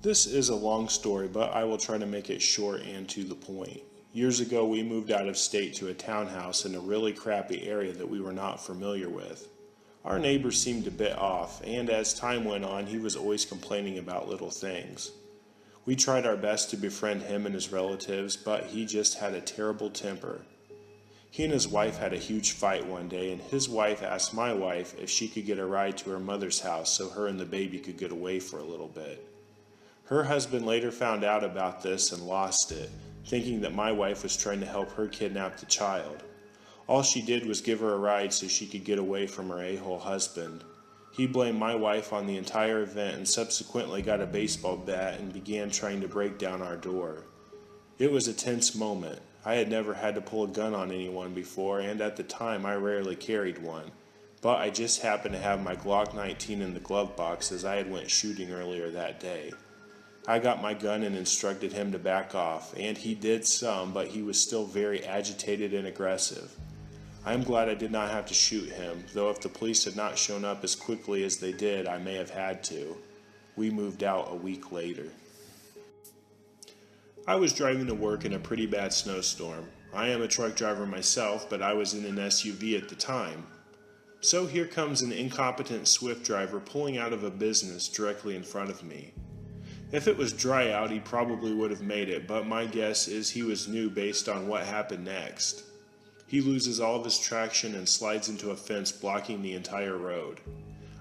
This is a long story, but I will try to make it short and to the point. Years ago, we moved out of state to a townhouse in a really crappy area that we were not familiar with. Our neighbor seemed a bit off, and as time went on, he was always complaining about little things. We tried our best to befriend him and his relatives, but he just had a terrible temper. He and his wife had a huge fight one day, and his wife asked my wife if she could get a ride to her mother's house so her and the baby could get away for a little bit. Her husband later found out about this and lost it, thinking that my wife was trying to help her kidnap the child. All she did was give her a ride so she could get away from her a-hole husband. He blamed my wife on the entire event and subsequently got a baseball bat and began trying to break down our door. It was a tense moment. I had never had to pull a gun on anyone before, and at the time I rarely carried one. But I just happened to have my Glock 19 in the glove box as I had went shooting earlier that day. I got my gun and instructed him to back off, and he did some, but he was still very agitated and aggressive. I am glad I did not have to shoot him, though if the police had not shown up as quickly as they did, I may have had to. We moved out a week later. I was driving to work in a pretty bad snowstorm. I am a truck driver myself, but I was in an SUV at the time. So here comes an incompetent Swift driver pulling out of a business directly in front of me. If it was dry out, he probably would have made it, but my guess is he was new based on what happened next. He loses all of his traction and slides into a fence blocking the entire road.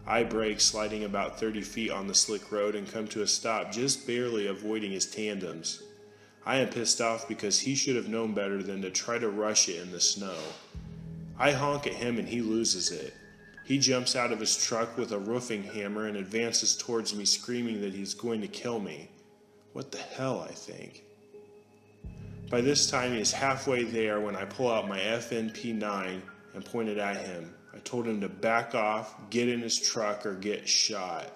I brake, sliding about 30 feet on the slick road, and come to a stop, just barely avoiding his tandems. I am pissed off because he should have known better than to try to rush it in the snow. I honk at him and he loses it. He jumps out of his truck with a roofing hammer and advances towards me, screaming that he's going to kill me. What the hell, I think. By this time he is halfway there when I pull out my FNP9 and point it at him. I told him to back off, get in his truck, or get shot.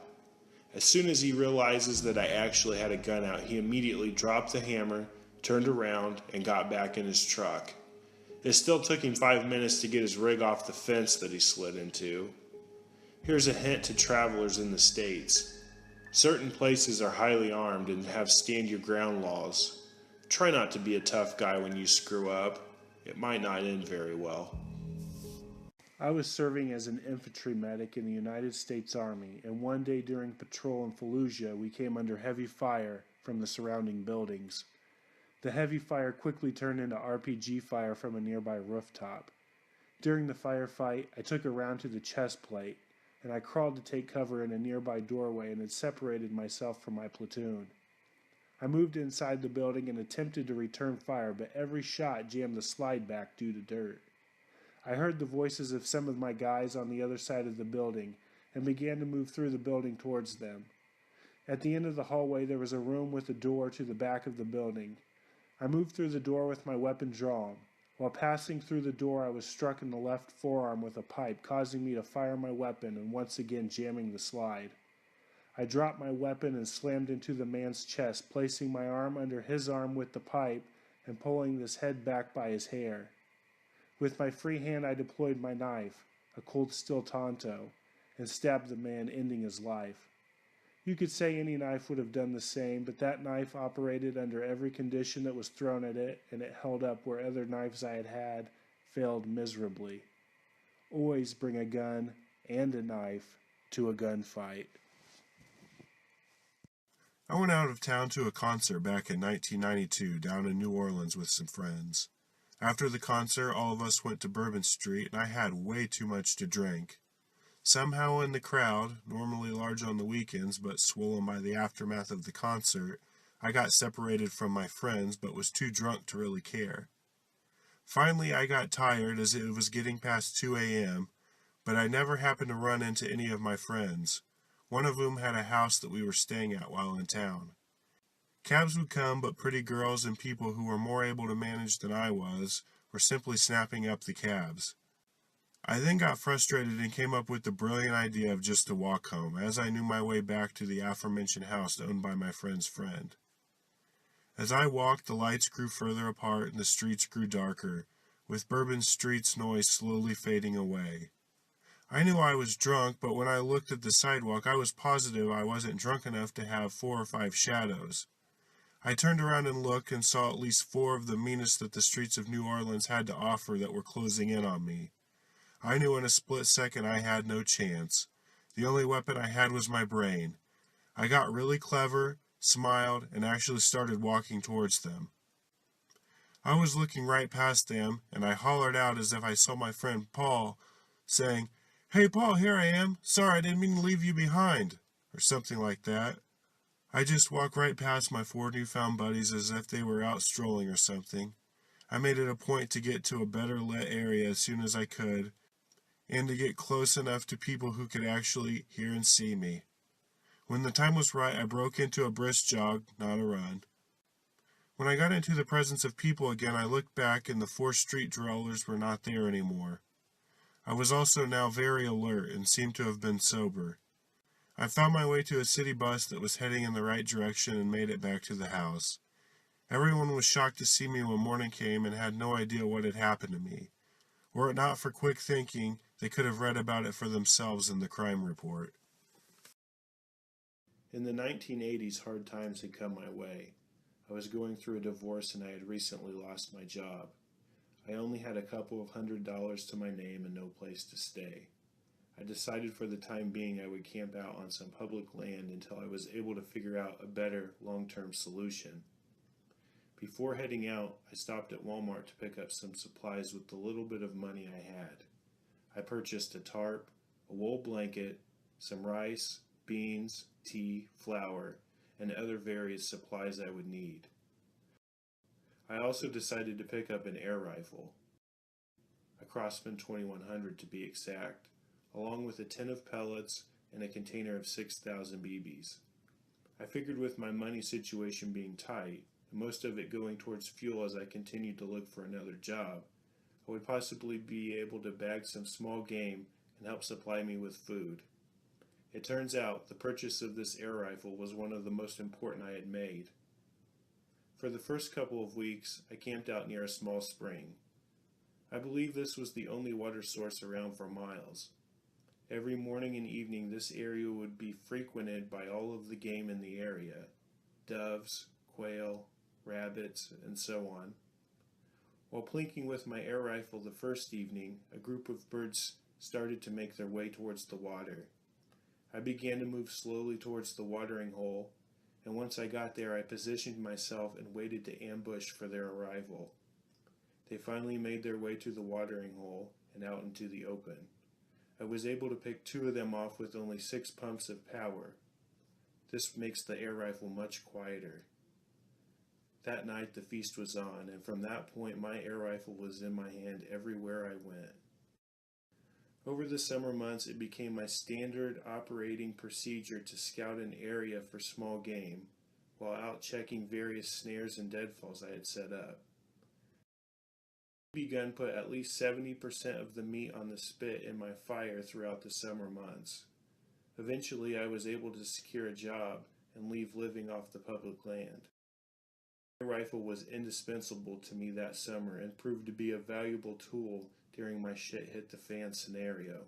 As soon as he realizes that I actually had a gun out, he immediately dropped the hammer, turned around, and got back in his truck. It still took him 5 minutes to get his rig off the fence that he slid into. Here's a hint to travelers in the States. Certain places are highly armed and have stand-your-ground laws. Try not to be a tough guy when you screw up. It might not end very well. I was serving as an infantry medic in the United States Army, and one day during patrol in Fallujah, we came under heavy fire from the surrounding buildings. The heavy fire quickly turned into RPG fire from a nearby rooftop. During the firefight, I took a round to the chest plate, and I crawled to take cover in a nearby doorway and had separated myself from my platoon. I moved inside the building and attempted to return fire, but every shot jammed the slide back due to dirt. I heard the voices of some of my guys on the other side of the building and began to move through the building towards them. At the end of the hallway there was a room with a door to the back of the building. I moved through the door with my weapon drawn. While passing through the door I was struck in the left forearm with a pipe, causing me to fire my weapon and once again jamming the slide. I dropped my weapon and slammed into the man's chest, placing my arm under his arm with the pipe and pulling his head back by his hair. With my free hand I deployed my knife, a cold steel Tonto, and stabbed the man, ending his life. You could say any knife would have done the same, but that knife operated under every condition that was thrown at it, and it held up where other knives I had had failed miserably. Always bring a gun and a knife to a gunfight. I went out of town to a concert back in 1992 down in New Orleans with some friends. After the concert, all of us went to Bourbon Street, and I had way too much to drink. Somehow in the crowd, normally large on the weekends but swollen by the aftermath of the concert, I got separated from my friends but was too drunk to really care. Finally, I got tired as it was getting past 2 a.m., but I never happened to run into any of my friends, one of whom had a house that we were staying at while in town. Cabs would come, but pretty girls and people who were more able to manage than I was were simply snapping up the cabs. I then got frustrated and came up with the brilliant idea of just to walk home, as I knew my way back to the aforementioned house owned by my friend's friend. As I walked, the lights grew further apart and the streets grew darker, with Bourbon Street's noise slowly fading away. I knew I was drunk, but when I looked at the sidewalk, I was positive I wasn't drunk enough to have 4 or 5 shadows. I turned around and looked and saw at least 4 of the meanest that the streets of New Orleans had to offer that were closing in on me. I knew in a split second I had no chance. The only weapon I had was my brain. I got really clever, smiled, and actually started walking towards them. I was looking right past them, and I hollered out as if I saw my friend Paul, saying, "Hey Paul, here I am. Sorry, I didn't mean to leave you behind," or something like that. I just walked right past my 4 newfound buddies as if they were out strolling or something. I made it a point to get to a better lit area as soon as I could, and to get close enough to people who could actually hear and see me. When the time was right, I broke into a brisk jog, not a run. When I got into the presence of people again, I looked back and the 4 street dwellers were not there anymore. I was also now very alert and seemed to have been sober. I found my way to a city bus that was heading in the right direction and made it back to the house. Everyone was shocked to see me when morning came and had no idea what had happened to me. Were it not for quick thinking, they could have read about it for themselves in the crime report. In the 1980s, hard times had come my way. I was going through a divorce and I had recently lost my job. I only had a couple of $100 to my name and no place to stay. I decided for the time being I would camp out on some public land until I was able to figure out a better long-term solution. Before heading out, I stopped at Walmart to pick up some supplies with the little bit of money I had. I purchased a tarp, a wool blanket, some rice, beans, tea, flour, and other various supplies I would need. I also decided to pick up an air rifle, a Crossman 2100 to be exact, along with a tin of pellets and a container of 6,000 BBs. I figured with my money situation being tight, and most of it going towards fuel as I continued to look for another job, I would possibly be able to bag some small game and help supply me with food. It turns out the purchase of this air rifle was one of the most important I had made. For the first couple of weeks, I camped out near a small spring. I believe this was the only water source around for miles. Every morning and evening, this area would be frequented by all of the game in the area: doves, quail, rabbits, and so on. While plinking with my air rifle the first evening, a group of birds started to make their way towards the water. I began to move slowly towards the watering hole, and once I got there, I positioned myself and waited to ambush for their arrival. They finally made their way to the watering hole and out into the open. I was able to pick 2 of them off with only 6 pumps of power. This makes the air rifle much quieter. That night the feast was on, and from that point my air rifle was in my hand everywhere I went. Over the summer months, it became my standard operating procedure to scout an area for small game, while out checking various snares and deadfalls I had set up. The BB gun put at least 70% of the meat on the spit in my fire throughout the summer months. Eventually, I was able to secure a job and leave living off the public land. My rifle was indispensable to me that summer and proved to be a valuable tool during my shit-hit-the-fan scenario.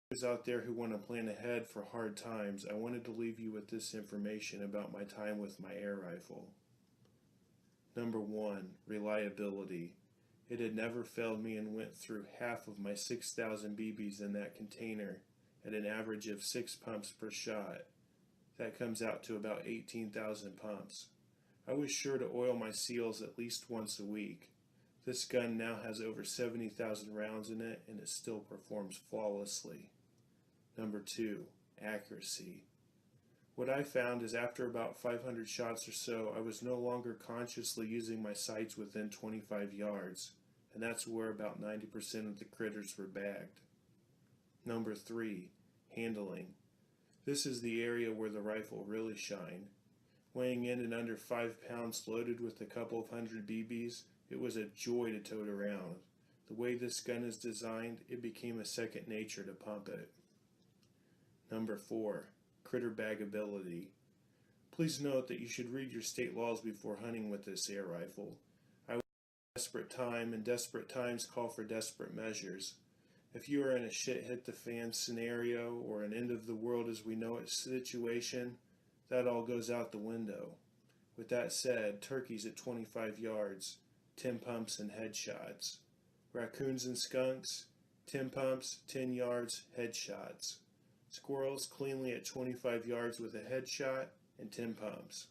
For those out there who want to plan ahead for hard times, I wanted to leave you with this information about my time with my air rifle. Number 1, reliability. It had never failed me and went through half of my 6,000 BBs in that container at an average of 6 pumps per shot. That comes out to about 18,000 pumps. I was sure to oil my seals at least once a week. This gun now has over 70,000 rounds in it, and it still performs flawlessly. Number 2, accuracy. What I found is after about 500 shots or so, I was no longer consciously using my sights within 25 yards, and that's where about 90% of the critters were bagged. Number 3, handling. This is the area where the rifle really shined. Weighing in at under 5 pounds loaded with a couple of hundred BBs, it was a joy to tote around. The way this gun is designed, it became a second nature to pump it. Number 4, critter bagability. Please note that you should read your state laws before hunting with this air rifle. I was in a desperate time, and desperate times call for desperate measures. If you are in a shit hit the fan scenario or an end of the world as we know it situation, that all goes out the window. With that said, turkeys at 25 yards, 10 pumps and headshots. Raccoons and skunks, 10 pumps, 10 yards, headshots. Squirrels cleanly at 25 yards with a headshot and 10 pumps.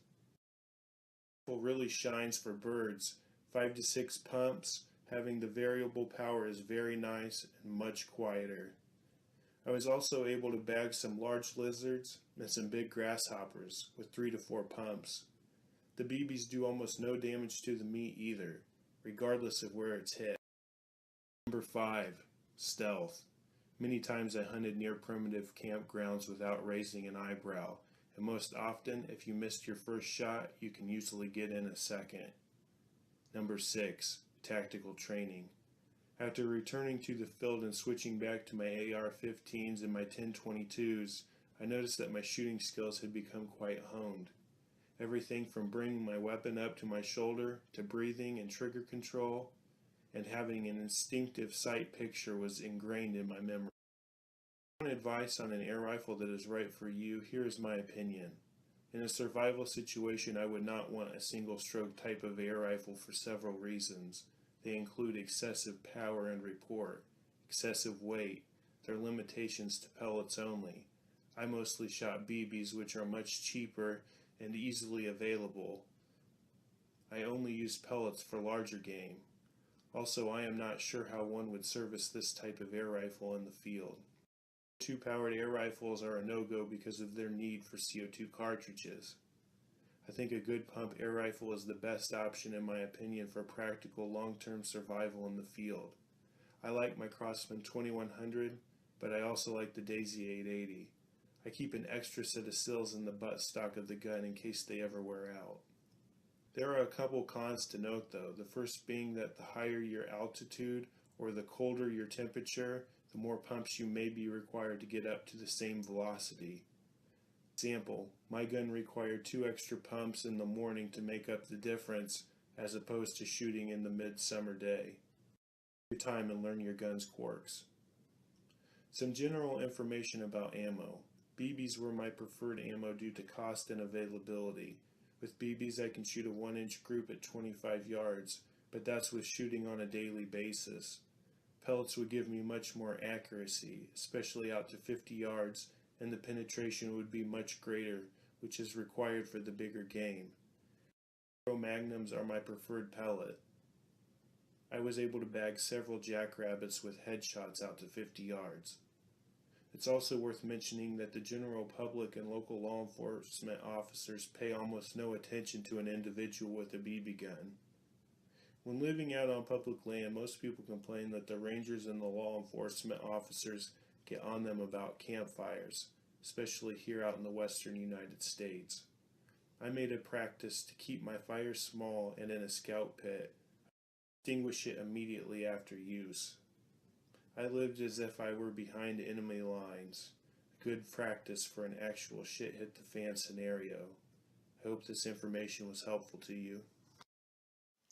Really shines for birds. 5 to 6 pumps, having the variable power is very nice and much quieter. I was also able to bag some large lizards and some big grasshoppers with 3 to 4 pumps. The BBs do almost no damage to the meat either, regardless of where it's hit. Number 5. Stealth. Many times I hunted near primitive campgrounds without raising an eyebrow, and most often, if you missed your first shot, you can usually get in a second. Number 6. Tactical training. After returning to the field and switching back to my AR-15s and my 10-22s, I noticed that my shooting skills had become quite honed. Everything from bringing my weapon up to my shoulder to breathing and trigger control and having an instinctive sight picture was ingrained in my memory. If you want advice on an air rifle that is right for you, here is my opinion. In a survival situation, I would not want a single-stroke type of air rifle for several reasons. They include excessive power and report, excessive weight, their limitations to pellets only. I mostly shot BBs, which are much cheaper and easily available. I only used pellets for larger game. Also, I am not sure how one would service this type of air rifle in the field. CO2-powered air rifles are a no-go because of their need for CO2 cartridges. I think a good pump air rifle is the best option in my opinion for practical long-term survival in the field. I like my Crosman 2100, but I also like the Daisy 880. I keep an extra set of sills in the buttstock of the gun in case they ever wear out. There are a couple cons to note though, the first being that the higher your altitude or the colder your temperature, the more pumps you may be required to get up to the same velocity. Example, my gun required 2 extra pumps in the morning to make up the difference as opposed to shooting in the midsummer day. Take your time and learn your gun's quirks. Some general information about ammo. BBs were my preferred ammo due to cost and availability. With BBs I can shoot a 1-inch group at 25 yards, but that's with shooting on a daily basis. Pellets would give me much more accuracy, especially out to 50 yards, and the penetration would be much greater, which is required for the bigger game. Magnums are my preferred pellet. I was able to bag several jackrabbits with headshots out to 50 yards. It's also worth mentioning that the general public and local law enforcement officers pay almost no attention to an individual with a BB gun. When living out on public land, most people complain that the rangers and the law enforcement officers get on them about campfires, especially here out in the western United States. I made a practice to keep my fire small and in a scout pit. Extinguish it immediately after use. I lived as if I were behind enemy lines. A good practice for an actual shit hit the fan scenario. I hope this information was helpful to you.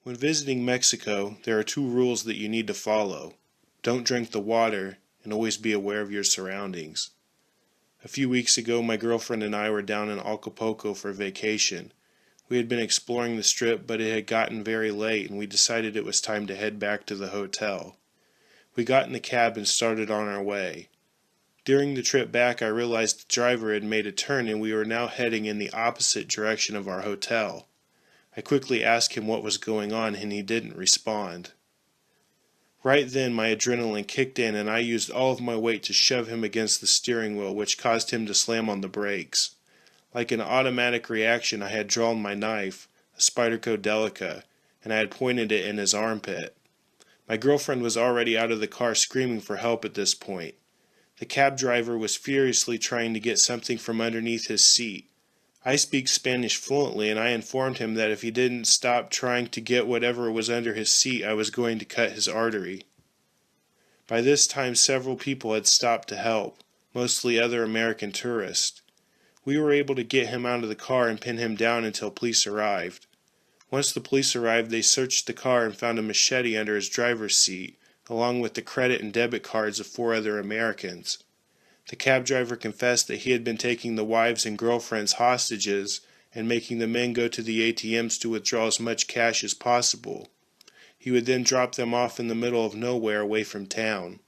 When visiting Mexico, there are 2 rules that you need to follow. Don't drink the water, and always be aware of your surroundings. A few weeks ago, my girlfriend and I were down in Acapulco for vacation. We had been exploring the strip, but it had gotten very late, and we decided it was time to head back to the hotel. We got in the cab and started on our way. During the trip back, I realized the driver had made a turn and we were now heading in the opposite direction of our hotel. I quickly asked him what was going on and he didn't respond. Right then my adrenaline kicked in and I used all of my weight to shove him against the steering wheel, which caused him to slam on the brakes. Like an automatic reaction, I had drawn my knife, a Spyderco Delica, and I had pointed it in his armpit. My girlfriend was already out of the car screaming for help at this point. The cab driver was furiously trying to get something from underneath his seat. I speak Spanish fluently and I informed him that if he didn't stop trying to get whatever was under his seat, I was going to cut his artery. By this time several people had stopped to help, mostly other American tourists. We were able to get him out of the car and pin him down until police arrived. Once the police arrived, they searched the car and found a machete under his driver's seat, along with the credit and debit cards of 4 other Americans. The cab driver confessed that he had been taking the wives and girlfriends hostages and making the men go to the ATMs to withdraw as much cash as possible. He would then drop them off in the middle of nowhere away from town.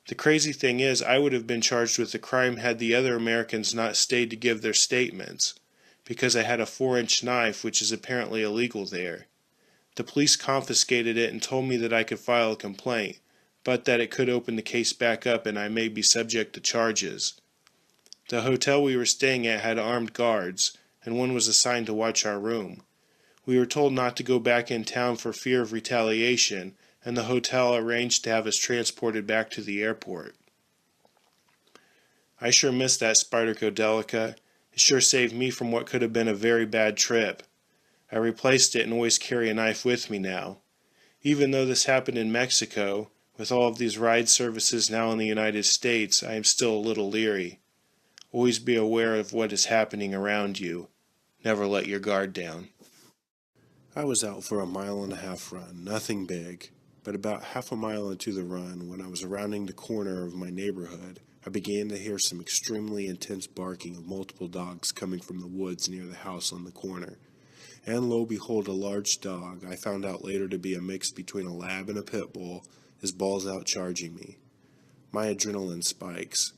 The crazy thing is, I would have been charged with the crime had the other Americans not stayed to give their statements, because I had a 4-inch knife, which is apparently illegal there. The police confiscated it and told me that I could file a complaint, but that it could open the case back up and I may be subject to charges. The hotel we were staying at had armed guards, and one was assigned to watch our room. We were told not to go back in town for fear of retaliation, and the hotel arranged to have us transported back to the airport. I sure miss that Spyderco-Delica. It sure saved me from what could have been a very bad trip. I replaced it and always carry a knife with me now. Even though this happened in Mexico, with all of these ride services now in the United States, I am still a little leery. Always be aware of what is happening around you. Never let your guard down. I was out for a 1.5 mile run, nothing big, but about half a mile into the run, when I was rounding the corner of my neighborhood, I began to hear some extremely intense barking of multiple dogs coming from the woods near the house on the corner. And lo behold, a large dog, I found out later to be a mix between a lab and a pit bull, is balls out charging me. My adrenaline spikes.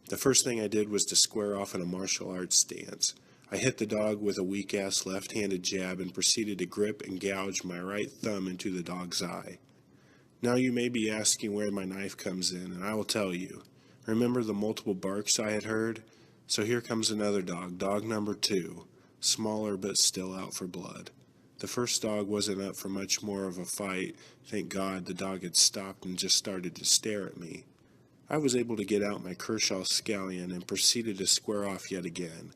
The first thing I did was to square off in a martial arts stance. I hit the dog with a weak-ass left-handed jab and proceeded to grip and gouge my right thumb into the dog's eye. Now you may be asking where my knife comes in, and I will tell you. Remember the multiple barks I had heard? So here comes another dog, dog number 2, smaller but still out for blood. The first dog wasn't up for much more of a fight. Thank God the dog had stopped and just started to stare at me. I was able to get out my Kershaw scallion and proceeded to square off yet again.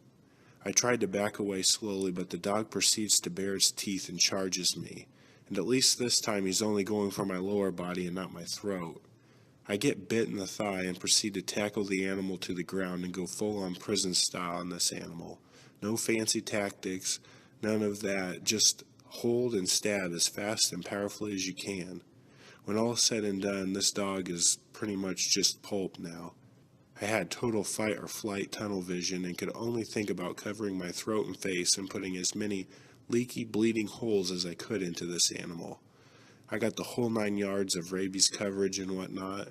I tried to back away slowly, but the dog proceeds to bare its teeth and charges me, and at least this time he's only going for my lower body and not my throat. I get bit in the thigh and proceed to tackle the animal to the ground and go full-on prison style on this animal. No fancy tactics, none of that, just hold and stab as fast and powerfully as you can. When all is said and done, this dog is pretty much just pulp now. I had total fight or flight tunnel vision and could only think about covering my throat and face and putting as many leaky, bleeding holes as I could into this animal. I got the whole 9 yards of rabies coverage and whatnot.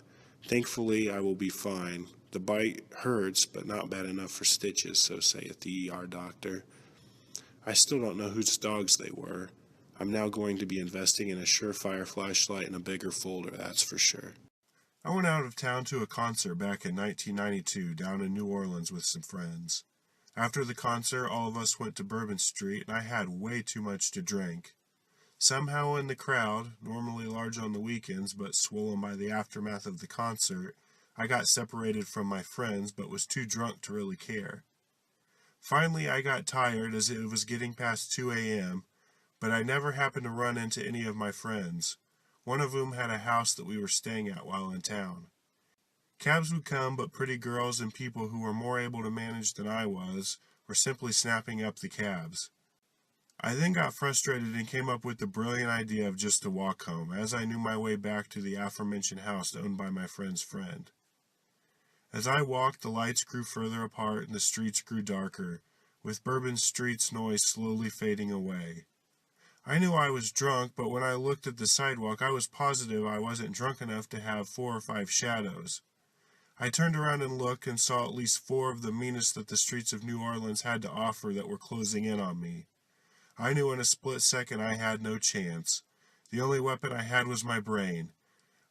Thankfully, I will be fine. The bite hurts, but not bad enough for stitches, so saith the ER doctor. I still don't know whose dogs they were. I'm now going to be investing in a Surefire flashlight and a bigger folder, that's for sure. I went out of town to a concert back in 1992 down in New Orleans with some friends. After the concert, all of us went to Bourbon Street, and I had way too much to drink. Somehow in the crowd, normally large on the weekends but swollen by the aftermath of the concert, I got separated from my friends but was too drunk to really care. Finally, I got tired as it was getting past 2 a.m., but I never happened to run into any of my friends, one of whom had a house that we were staying at while in town. Cabs would come, but pretty girls and people who were more able to manage than I was were simply snapping up the cabs. I then got frustrated and came up with the brilliant idea of just to walk home, as I knew my way back to the aforementioned house owned by my friend's friend. As I walked, the lights grew further apart and the streets grew darker, with Bourbon Street's noise slowly fading away. I knew I was drunk, but when I looked at the sidewalk, I was positive I wasn't drunk enough to have 4 or 5 shadows. I turned around and looked and saw at least 4 of the meanest that the streets of New Orleans had to offer that were closing in on me. I knew in a split second I had no chance. The only weapon I had was my brain.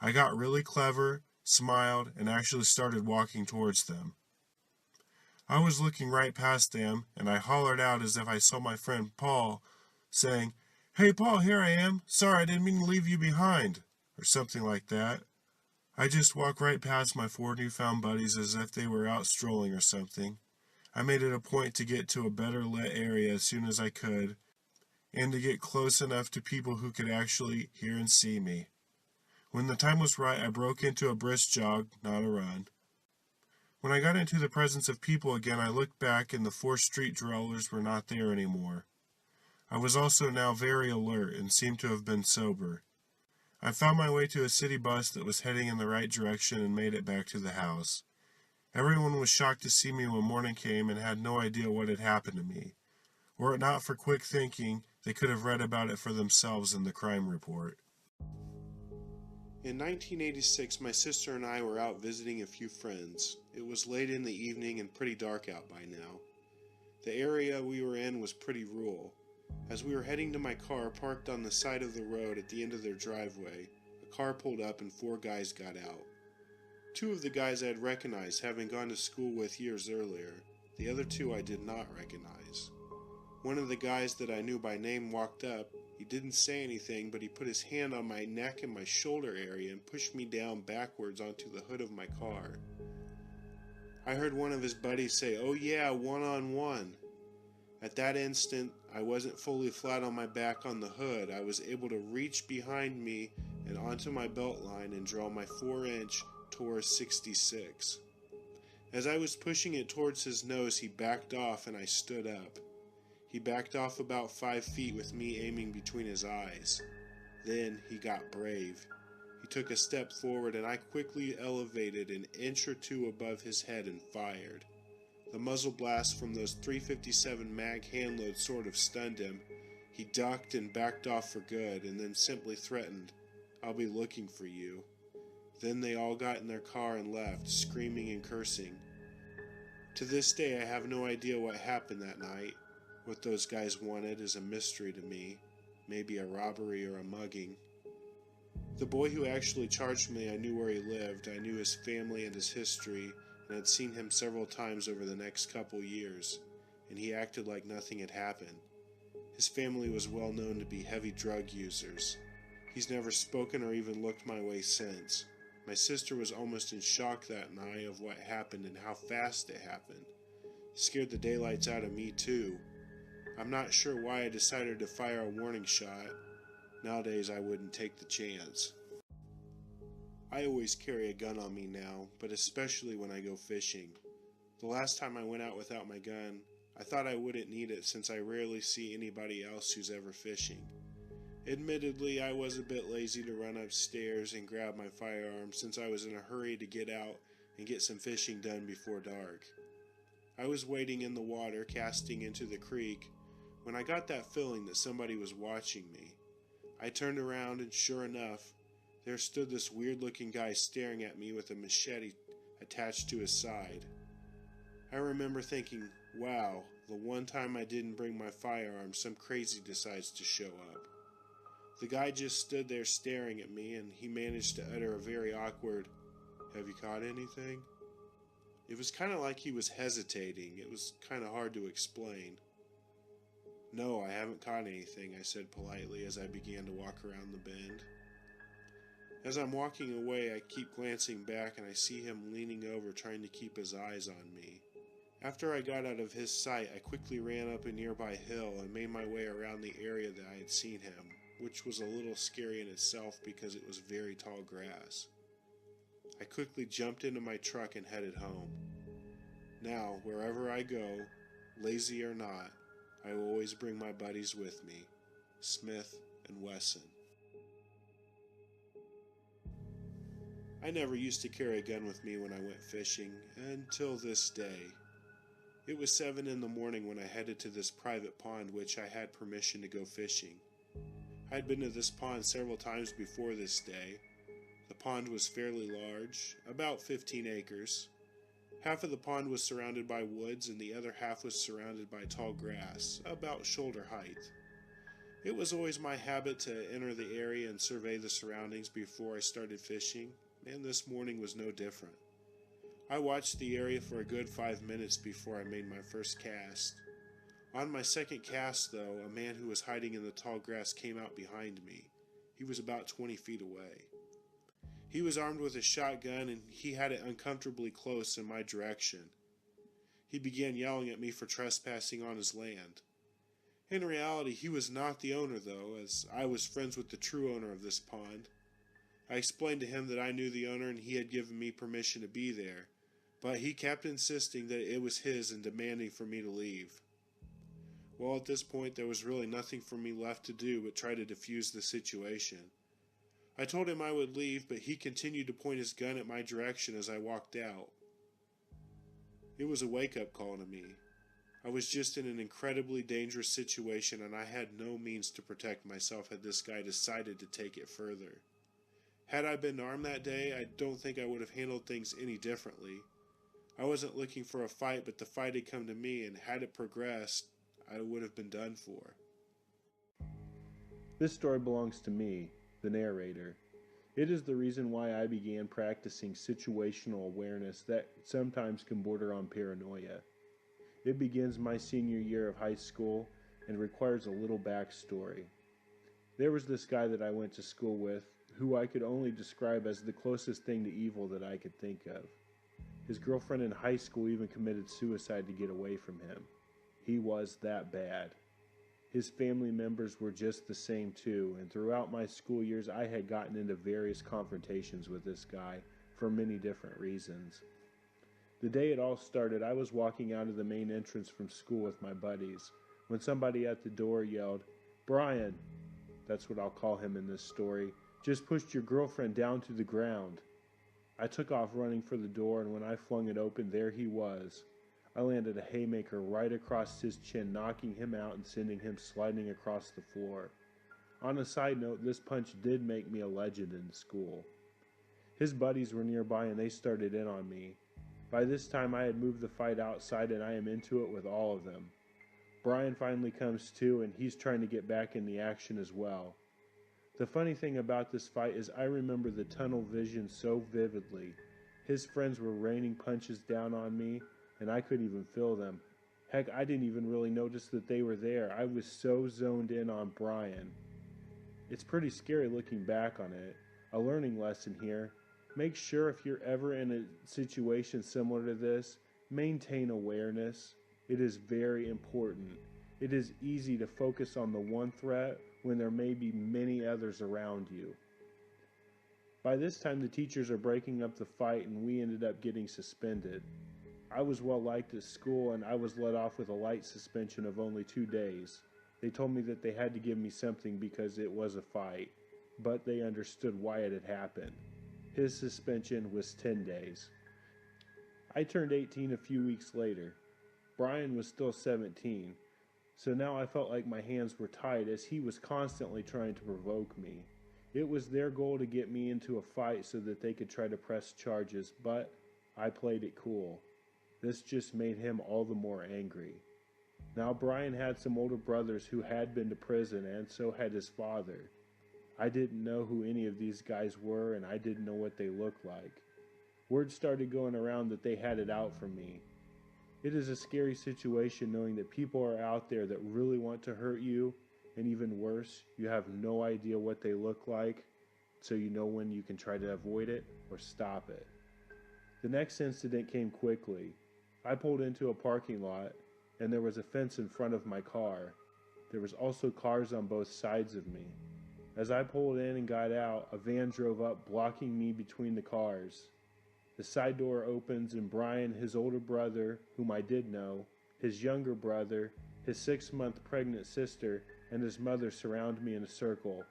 I got really clever, smiled, and actually started walking towards them. I was looking right past them, and I hollered out as if I saw my friend Paul, saying, "Hey Paul, here I am. Sorry, I didn't mean to leave you behind," or something like that. I just walked right past my 4 newfound buddies as if they were out strolling or something. I made it a point to get to a better lit area as soon as I could, and to get close enough to people who could actually hear and see me. When the time was right, I broke into a brisk jog, not a run. When I got into the presence of people again, I looked back and the 4 street dwellers were not there anymore. I was also now very alert and seemed to have been sober. I found my way to a city bus that was heading in the right direction and made it back to the house. Everyone was shocked to see me when morning came and had no idea what had happened to me. Were it not for quick thinking, they could have read about it for themselves in the crime report. In 1986, my sister and I were out visiting a few friends. It was late in the evening and pretty dark out by now. The area we were in was pretty rural. As we were heading to my car parked on the side of the road at the end of their driveway, a car pulled up and 4 guys got out. 2 of the guys I had recognized, having gone to school with years earlier. The other 2 I did not recognize. One of the guys that I knew by name walked up. He didn't say anything, but he put his hand on my neck and my shoulder area and pushed me down backwards onto the hood of my car. I heard one of his buddies say, "Oh yeah, one-on-one." At that instant, I wasn't fully flat on my back on the hood. I was able to reach behind me and onto my belt line and draw my 4-inch Taurus 66. As I was pushing it towards his nose, he backed off and I stood up. He backed off about 5 feet with me aiming between his eyes. Then he got brave. He took a step forward and I quickly elevated an inch or 2 above his head and fired. The muzzle blast from those .357 mag handloads sort of stunned him. He ducked and backed off for good and then simply threatened, "I'll be looking for you." Then they all got in their car and left, screaming and cursing. To this day I have no idea what happened that night. What those guys wanted is a mystery to me. Maybe a robbery or a mugging. The boy who actually charged me, I knew where he lived. I knew his family and his history, and had seen him several times over the next couple years, and he acted like nothing had happened. His family was well known to be heavy drug users. He's never spoken or even looked my way since. My sister was almost in shock that night of what happened and how fast it happened. It scared the daylights out of me too. I'm not sure why I decided to fire a warning shot. Nowadays I wouldn't take the chance. I always carry a gun on me now, but especially when I go fishing. The last time I went out without my gun, I thought I wouldn't need it since I rarely see anybody else who's ever fishing. Admittedly, I was a bit lazy to run upstairs and grab my firearm since I was in a hurry to get out and get some fishing done before dark. I was wading in the water, casting into the creek, when I got that feeling that somebody was watching me. I turned around and sure enough, there stood this weird-looking guy staring at me with a machete attached to his side. I remember thinking, wow, the one time I didn't bring my firearm, some crazy decides to show up. The guy just stood there staring at me, and he managed to utter a very awkward, "Have you caught anything?" It was kind of like he was hesitating. It was kind of hard to explain. "No, I haven't caught anything," I said politely as I began to walk around the bend. As I'm walking away, I keep glancing back and I see him leaning over trying to keep his eyes on me. After I got out of his sight, I quickly ran up a nearby hill and made my way around the area that I had seen him, which was a little scary in itself because it was very tall grass. I quickly jumped into my truck and headed home. Now, wherever I go, lazy or not, I will always bring my buddies with me, Smith and Wesson. I never used to carry a gun with me when I went fishing, until this day. It was 7 in the morning when I headed to this private pond which I had permission to go fishing. I had been to this pond several times before this day. The pond was fairly large, about 15 acres. Half of the pond was surrounded by woods and the other half was surrounded by tall grass, about shoulder height. It was always my habit to enter the area and survey the surroundings before I started fishing, and this morning was no different. I watched the area for a good 5 minutes before I made my first cast. On my second cast, though, a man who was hiding in the tall grass came out behind me. He was about 20 feet away. He was armed with a shotgun and he had it uncomfortably close in my direction. He began yelling at me for trespassing on his land. In reality, he was not the owner, though, as I was friends with the true owner of this pond. I explained to him that I knew the owner and he had given me permission to be there, but he kept insisting that it was his and demanding for me to leave. Well, at this point, there was really nothing for me left to do but try to defuse the situation. I told him I would leave, but he continued to point his gun at my direction as I walked out. It was a wake-up call to me. I was just in an incredibly dangerous situation, and I had no means to protect myself had this guy decided to take it further. Had I been armed that day, I don't think I would have handled things any differently. I wasn't looking for a fight, but the fight had come to me, and had it progressed, I would have been done for. This story belongs to me, the narrator. It is the reason why I began practicing situational awareness that sometimes can border on paranoia. It begins my senior year of high school and requires a little backstory. There was this guy that I went to school with who I could only describe as the closest thing to evil that I could think of. His girlfriend in high school even committed suicide to get away from him. He was that bad. His family members were just the same too, and throughout my school years I had gotten into various confrontations with this guy for many different reasons. The day it all started, I was walking out of the main entrance from school with my buddies, when somebody at the door yelled, "Brian," that's what I'll call him in this story, "just pushed your girlfriend down to the ground." I took off running for the door, and when I flung it open, there he was. I landed a haymaker right across his chin, knocking him out and sending him sliding across the floor. On a side note, this punch did make me a legend in school. His buddies were nearby and they started in on me. By this time I had moved the fight outside and I am into it with all of them. Brian finally comes to and he's trying to get back in the action as well. The funny thing about this fight is I remember the tunnel vision so vividly. His friends were raining punches down on me and I couldn't even feel them. Heck, I didn't even really notice that they were there. I was so zoned in on Brian. It's pretty scary looking back on it. A learning lesson here. Make sure if you're ever in a situation similar to this, maintain awareness. It is very important. It is easy to focus on the one threat when there may be many others around you. By this time the teachers are breaking up the fight and we ended up getting suspended. I was well liked at school and I was let off with a light suspension of only 2 days. They told me that they had to give me something because it was a fight, but they understood why it had happened. His suspension was 10 days. I turned 18 a few weeks later. Brian was still 17, so now I felt like my hands were tied as he was constantly trying to provoke me. It was their goal to get me into a fight so that they could try to press charges, but I played it cool. This just made him all the more angry. Now Brian had some older brothers who had been to prison, and so had his father. I didn't know who any of these guys were, and I didn't know what they looked like. Word started going around that they had it out for me. It is a scary situation knowing that people are out there that really want to hurt you, and even worse, you have no idea what they look like, so you know when you can try to avoid it or stop it. The next incident came quickly. I pulled into a parking lot, and there was a fence in front of my car. There was also cars on both sides of me. As I pulled in and got out, a van drove up, blocking me between the cars. The side door opens and Brian, his older brother, whom I did know, his younger brother, his 6-month pregnant sister, and his mother surround me in a circle.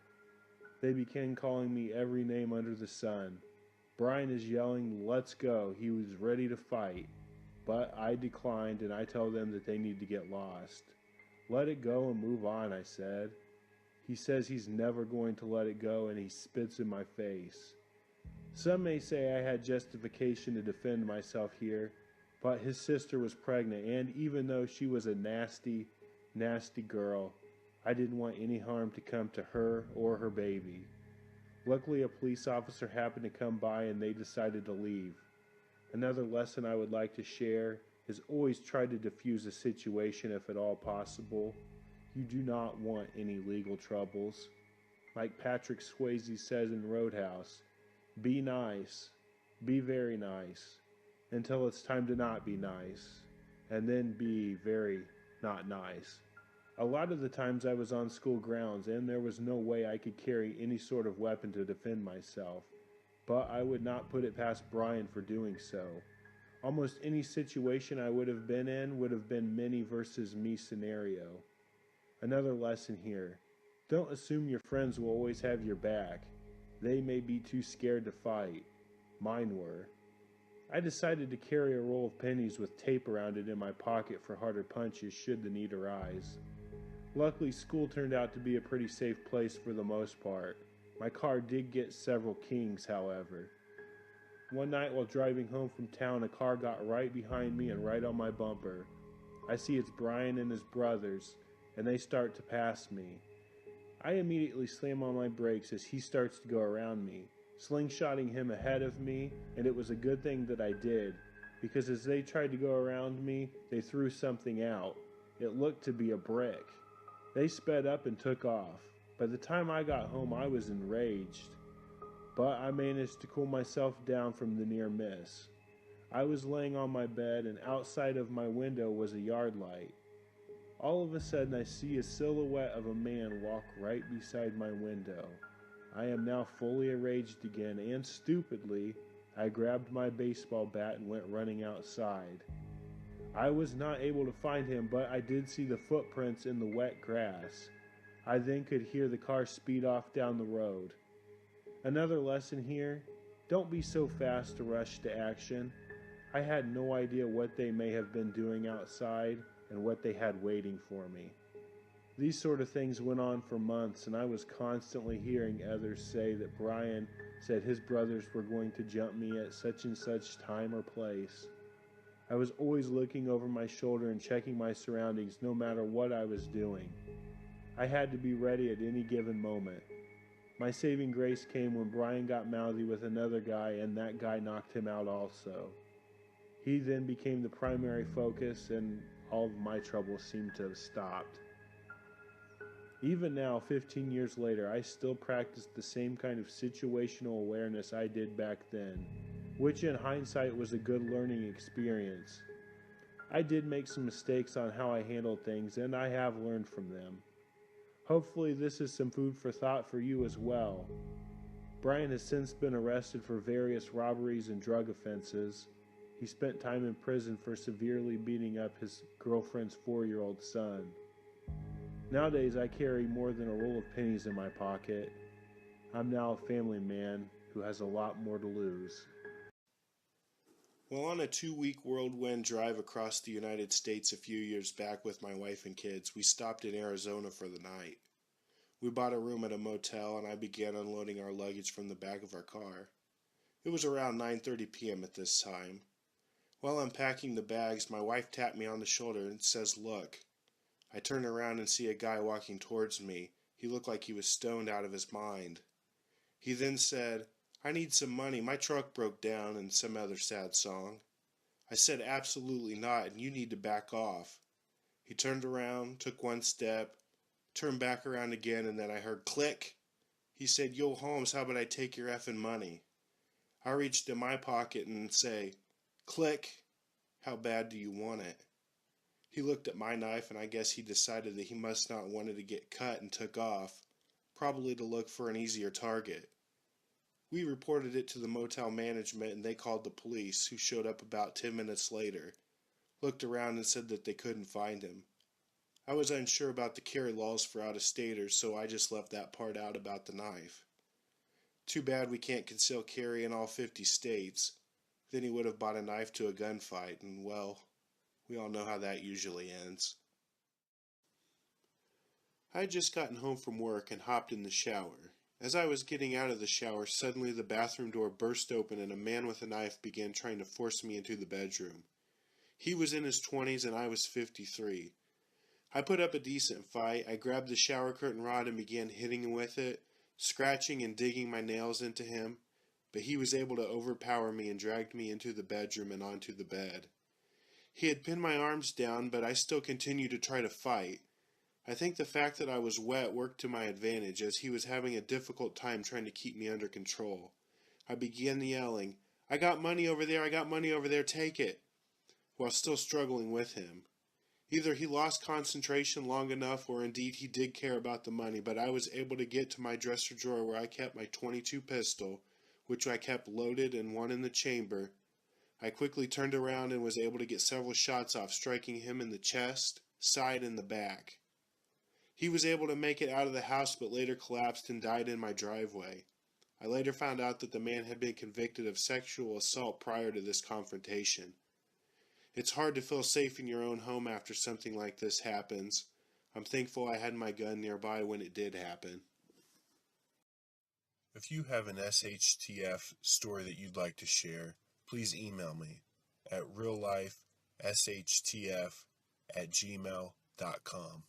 They began calling me every name under the sun. Brian is yelling, "Let's go." He was ready to fight. But I declined and I tell them that they need to get lost. "Let it go and move on," I said. He says he's never going to let it go and he spits in my face. Some may say I had justification to defend myself here, but his sister was pregnant and even though she was a nasty, nasty girl, I didn't want any harm to come to her or her baby. Luckily a police officer happened to come by and they decided to leave. Another lesson I would like to share is always try to defuse a situation if at all possible. You do not want any legal troubles. Like Patrick Swayze says in Roadhouse, be nice, be very nice, until it's time to not be nice, and then be very not nice. A lot of the times I was on school grounds and there was no way I could carry any sort of weapon to defend myself, but I would not put it past Brian for doing so. Almost any situation I would have been in would have been many versus me scenario. Another lesson here. Don't assume your friends will always have your back. They may be too scared to fight. Mine were. I decided to carry a roll of pennies with tape around it in my pocket for harder punches should the need arise. Luckily, school turned out to be a pretty safe place for the most part. My car did get several kings, however. One night while driving home from town, a car got right behind me and right on my bumper. I see it's Brian and his brothers, and they start to pass me. I immediately slam on my brakes as he starts to go around me, slingshotting him ahead of me, and it was a good thing that I did, because as they tried to go around me, they threw something out. It looked to be a brick. They sped up and took off. By the time I got home, I was enraged, but I managed to cool myself down from the near miss. I was laying on my bed, and outside of my window was a yard light. All of a sudden, I see a silhouette of a man walk right beside my window. I am now fully enraged again, and stupidly, I grabbed my baseball bat and went running outside. I was not able to find him, but I did see the footprints in the wet grass. I then could hear the car speed off down the road. Another lesson here, don't be so fast to rush to action. I had no idea what they may have been doing outside and what they had waiting for me. These sort of things went on for months, and I was constantly hearing others say that Brian said his brothers were going to jump me at such and such time or place. I was always looking over my shoulder and checking my surroundings no matter what I was doing. I had to be ready at any given moment. My saving grace came when Brian got mouthy with another guy and that guy knocked him out also. He then became the primary focus and all of my troubles seemed to have stopped. Even now, 15 years later, I still practice the same kind of situational awareness I did back then, which in hindsight was a good learning experience. I did make some mistakes on how I handled things, and I have learned from them. Hopefully this is some food for thought for you as well. Brian has since been arrested for various robberies and drug offenses. He spent time in prison for severely beating up his girlfriend's 4-year-old son. Nowadays, I carry more than a roll of pennies in my pocket. I'm now a family man who has a lot more to lose. While on a 2-week whirlwind drive across the United States a few years back with my wife and kids, we stopped in Arizona for the night. We bought a room at a motel and I began unloading our luggage from the back of our car. It was around 9:30 p.m. at this time. While unpacking the bags, my wife tapped me on the shoulder and says, "Look." I turn around and see a guy walking towards me. He looked like he was stoned out of his mind. He then said, "I need some money, my truck broke down," and some other sad song. I said, "Absolutely not, and you need to back off." He turned around, took one step, turned back around again, and then I heard click. He said, "Yo, Holmes, how about I take your effing money?" I reached in my pocket and say, "Click, how bad do you want it?" He looked at my knife and I guess he decided that he must not wanted to get cut and took off, probably to look for an easier target. We reported it to the motel management and they called the police, who showed up about 10 minutes later, looked around and said that they couldn't find him. I was unsure about the carry laws for out-of-staters, so I just left that part out about the knife. Too bad we can't conceal carry in all 50 states. Then he would have bought a knife to a gunfight, and well, we all know how that usually ends. I had just gotten home from work and hopped in the shower. As I was getting out of the shower, suddenly the bathroom door burst open and a man with a knife began trying to force me into the bedroom. He was in his 20s and I was 53. I put up a decent fight. I grabbed the shower curtain rod and began hitting him with it, scratching and digging my nails into him, but he was able to overpower me and dragged me into the bedroom and onto the bed. He had pinned my arms down, but I still continued to try to fight. I think the fact that I was wet worked to my advantage, as he was having a difficult time trying to keep me under control. I began yelling, "I got money over there, I got money over there, take it," while still struggling with him. Either he lost concentration long enough, or indeed he did care about the money, but I was able to get to my dresser drawer where I kept my .22 pistol, which I kept loaded and one in the chamber. I quickly turned around and was able to get several shots off, striking him in the chest, side, and the back. He was able to make it out of the house but later collapsed and died in my driveway. I later found out that the man had been convicted of sexual assault prior to this confrontation. It's hard to feel safe in your own home after something like this happens. I'm thankful I had my gun nearby when it did happen. If you have an SHTF story that you'd like to share, please email me at reallifeshtf@gmail.com.